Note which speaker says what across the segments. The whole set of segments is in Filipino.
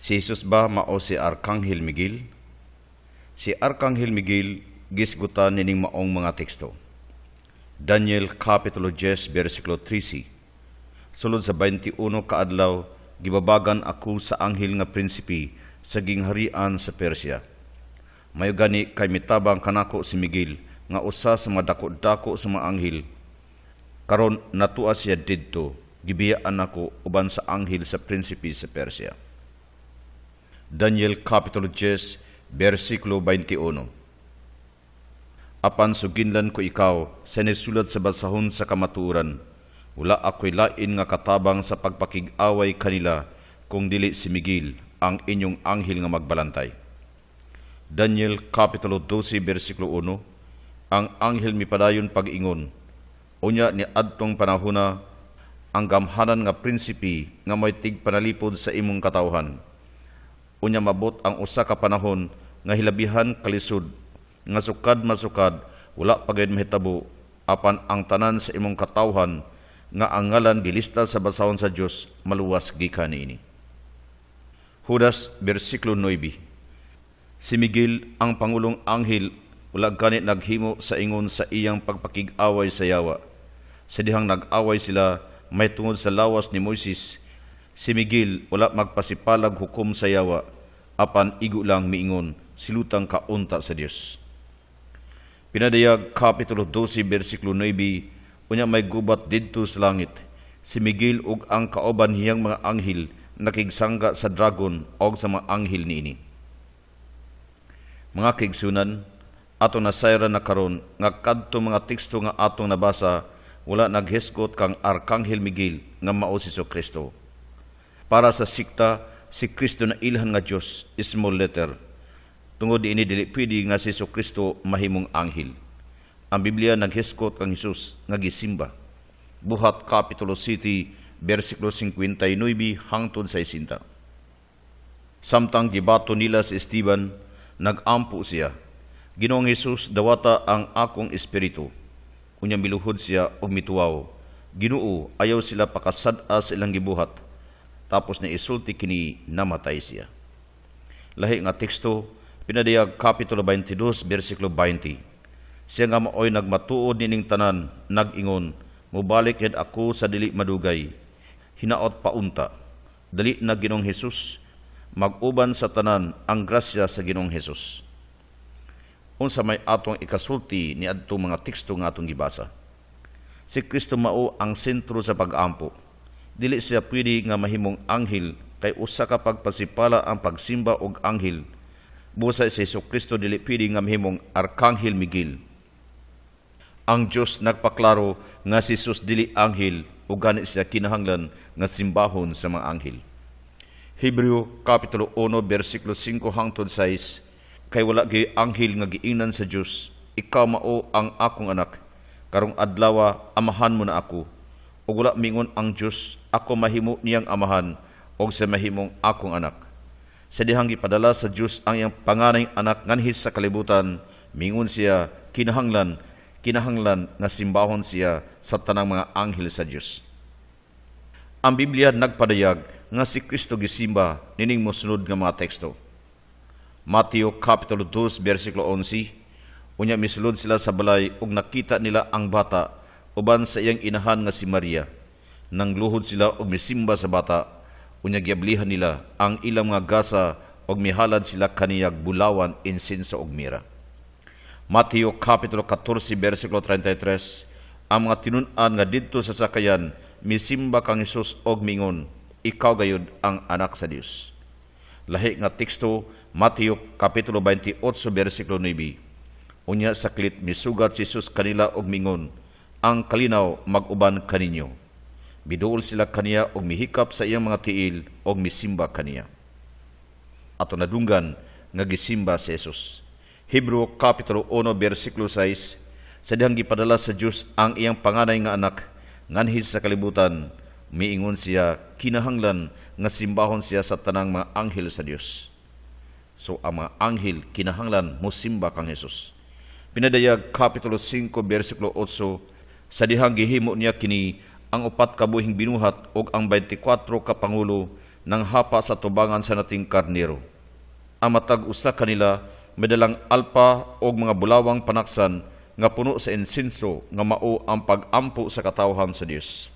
Speaker 1: Si Jesus ba mao si Arkanghel Miguel? Si Arkanghel Miguel gisgutan nining maong mga teksto. Daniel Kapitulo 10, versikulo 13. Sulod sa 21 kaadlaw, gibabagan ako sa anghel nga prinsipi sa gingharian sa Persia. Mayo gani kay mitabang kanako si Miguel nga usa sa madako-dako sa mga anghel. Karon natua siya didto, gibiyaan ako uban sa anghel sa prinsipi sa Persia. Daniel Kapitulo 10, versikulo 21. Apan suginlan ko ikaw sa nisulat sa basahon sa kamatuoran. Wala ako'y lain nga katabang sa pagpakig-away kanila kung dili si Miguel ang inyong anghel nga magbalantay. Daniel Kapitulo 12, versikulo 1. Ang anghel mipadayon pag-ingon. Unya ni adtong panahona ang gamhanan nga prinsipi nga may tigpanalipod sa imong katawhan. Unya mabot ang usa ka panahon nga hilabihan kalisod nga sukad masukad wala pagayud mahitabo apan ang tanan sa imong katawhan nga ang ngalan gilista sa basahon sa Dios maluwas gikan niini. Judas bersikulo 9. Si Miguel ang pangulong anghel wala gani naghimo sa ingon sa iyang pagpakig-away sa yawa. Sa dihang nag-away sila may tungod sa lawas ni Moises, si Miguel wala magpasipalag hukom sa yawa apan igo lang miingon silutang kaunta sa Dios. Pinadayag Kapitulo 12, versikulo 9, unya may gubat didto sa langit. Si Miguel ug ang kauban hiyang mga anghel nakigsangga sa dragon og sa mga anghel niini. Mga kigsunan, ato nasayra na karon nga kadto mga teksto nga atong nabasa wala naghiskot kang Arkanghel Miguel nga mao si Kristo. Para sa sikta, si Kristo na ilhan nga Dios, small letter. Tungod ini dili pwede nga si Kristo mahimong anghel. Ang Biblia naghiskot kang Hesus nga gisimba. Buhat Kapitulo 7, versikulo 59 hangtod sa 60. Samtang gibato nila si Esteban, nagampo siya. Ginoong Hesus, dawata ang akong espiritu. Unya miluhod siya og mituwaw. Ginoo, ayaw sila pakasad-a sa ilang gibuhat. Tapos na isulti kini namatay siya. Lahi nga teksto, Pinadayag Kapitulo 22, versikulo 20. Siya nga maoy nagmatuod nining tanan, nag-ingon, mubalik yad ako sa dili madugay. Hinaot paunta. Dali na Ginoong Hesus, mag-uban sa tanan ang grasya sa Ginoong Hesus. Unsa may atong ikasulti ni adtong mga teksto nga atong gibasa. Si Kristo mao ang sentro sa pag-ampo. Dili siya pwede nga mahimong anghel kay usa ka pagpasipala ang pagsimba og anghel. Busa si Kristo dili pwede nga mahimong Arkanghel Miguel. Ang Dios nagpaklaro nga si Jesus dili anghel ug gani siya kinahanglan nga simbahon sa mga anghel. Hebreo Kapitulo 1, versikulo 5 hangtod 6. Kay wala gyud anghel nga giingnan sa Dios, ikaw mao ang akong anak. Karong adlaw amahan mo na ako. Ug wala mingon ang Dios, ako mahimo niyang amahan og sa mahimong akong anak. Sa dihang gipadala sa Dios ang iyang panganay anak nganhis sa kalibutan, mingon siya kinahanglan nga simbahon siya sa tanang mga anghel sa Dios. Ang Biblia nagpadayag nga si Kristo gisimba nining mosunod nga mga teksto. Mateo Kapitulo 2, versikulo 11. Unya misulod sila sa balay ug nakita nila ang bata uban sa iyang inahan nga si Maria. Nangluhod sila ug misimba sa bata. Unya giablihan nila ang ilang mga gasa og mihalad sila kaniyag bulawan, insenso ug mira. Mateo Kapitulo 14, versikulo 33. Ang mga tinun-an nga didto sa sakayan misimba kang Hesus og mingon, ikaw gayud ang anak sa Dios. Lahi nga teksto, Mateo Kapitulo 28, versikulo 9. Unya saklit misugat si Jesus kanila og mingon, ang kalinaw mag-uban kaninyo. Biduol sila kaniya og mihikap sa iyang mga tiil og misimba kaniya. Ato nadunggan nga gisimba si Jesus. Hebreo Kapitulo 1, versikulo 6. Sa dihang gipadala sa Dios ang iyang panganay nga anak nganhis sa kalibutan, miingon siya kinahanglan nga simbahon siya sa tanang mga anghel sa Dios. So ang mga anghel kinahanglan mosimba kang Jesus. Pinadayag Kapitulo 5, versikulo 8. Sa dihang gihimo niya kini ang 4 ka buhing binuhat ug ang 24 ka pangulo nang hapa sa tubangan sa nating karnero. Ang matag usa kanila medalang alpa o mga bulawang panaksan nga puno sa insenso nga mao ang pag-ampo sa katawhan sa Dios.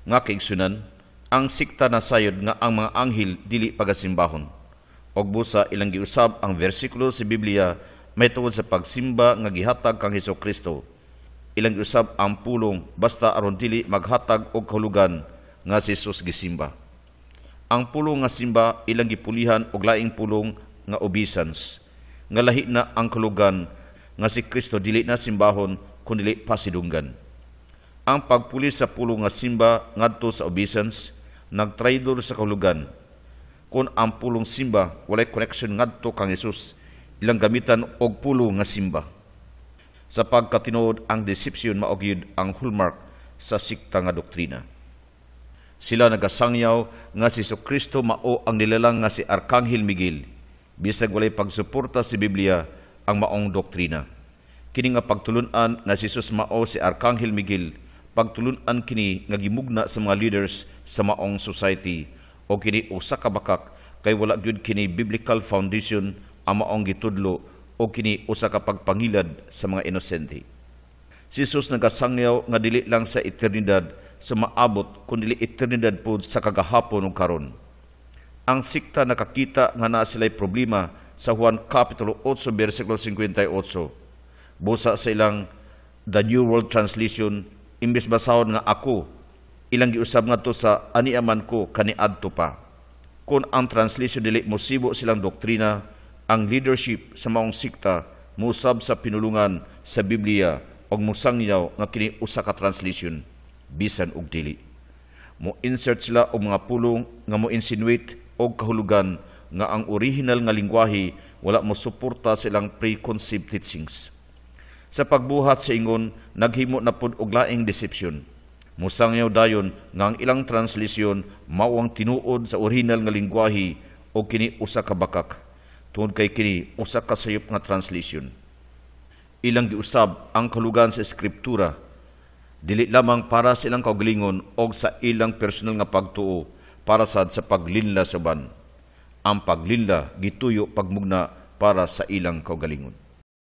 Speaker 1: Nga kaigsunan, ang sikta na sayod nga ang mga anghel dili pagasimbahon. Og busa ilang giusab ang bersikulo sa Biblia may tungod sa pagsimba nga gihatag kang Hesukristo. Ilang giusab ang pulong basta aron dili maghatag og kahulugan nga si Jesus gisimba. Ang pulong nga simba ilang gipulihan og laing pulong nga obeisance, nga lahi na ang kahulugan nga si Kristo dili na simbahon kundi pasidunggan. Ang pagpuli sa pulong nga simba ngadto sa obeisance nagtraidor sa kahulugan. Kung ang pulong simba walay connection ngadto kang Jesus, ilang gamitan og pulong nga simba. Sa pagkatinuod ang deception mao gyud ang hallmark sa sikta nga doktrina. Sila nagasangyaw nga si Kristo mao ang nilalang nga si Arkanghel Miguel, bisag walay pagsuporta sa Biblia ang maong doktrina. Kini nga pagtulunan nga si Jesus mao si Arkanghel Miguel, pagtulunan kini nga gimugna sa mga leaders sa maong society o kini usa ka bakak kay wala gyud kini biblical foundation ang maong gitudlo o kini usa ka pagpangilad sa mga inosente. Si Jesus nagasangyaw nga dili lang sa eternidad sa maabot kundi eternidad pod sa kagahapon ug karon. Ang sikta nakakita nga naa sila'y problema sa Juan Kapitulo 8 versikulo 58. Busa sa ilang The New World Translation, imbes basahon nga ako, ilang giusab nga to sa aniaman ko kaniadto pa. Kung ang translation dili mosibo silang doktrina, ang leadership sa maong sikta musab sa pinulungan sa Biblia og musangyaw nga kini usa ka translation bisan og dili. Mo insert sila og mga pulong nga mo insinuate og kahulugan nga ang original nga lingwahe wala mo suporta sa ilang preconceived teachings. Sa pagbuhat sa ingon, naghimo na pud og laing deception. Musangyaw dayon nga ang ilang translation mao ang tinuod sa original nga lingwahe o kini usa ka bakak. Tungod kay kini usa ka sayop nga translation. Ilang giusab ang kahulugan sa eskriptura dili lamang para sa ilang kaugalingon o sa ilang personal nga pagtuo para sa paglinla sa ban. Ang paglinla gituyo pagmugna para sa ilang kaugalingon.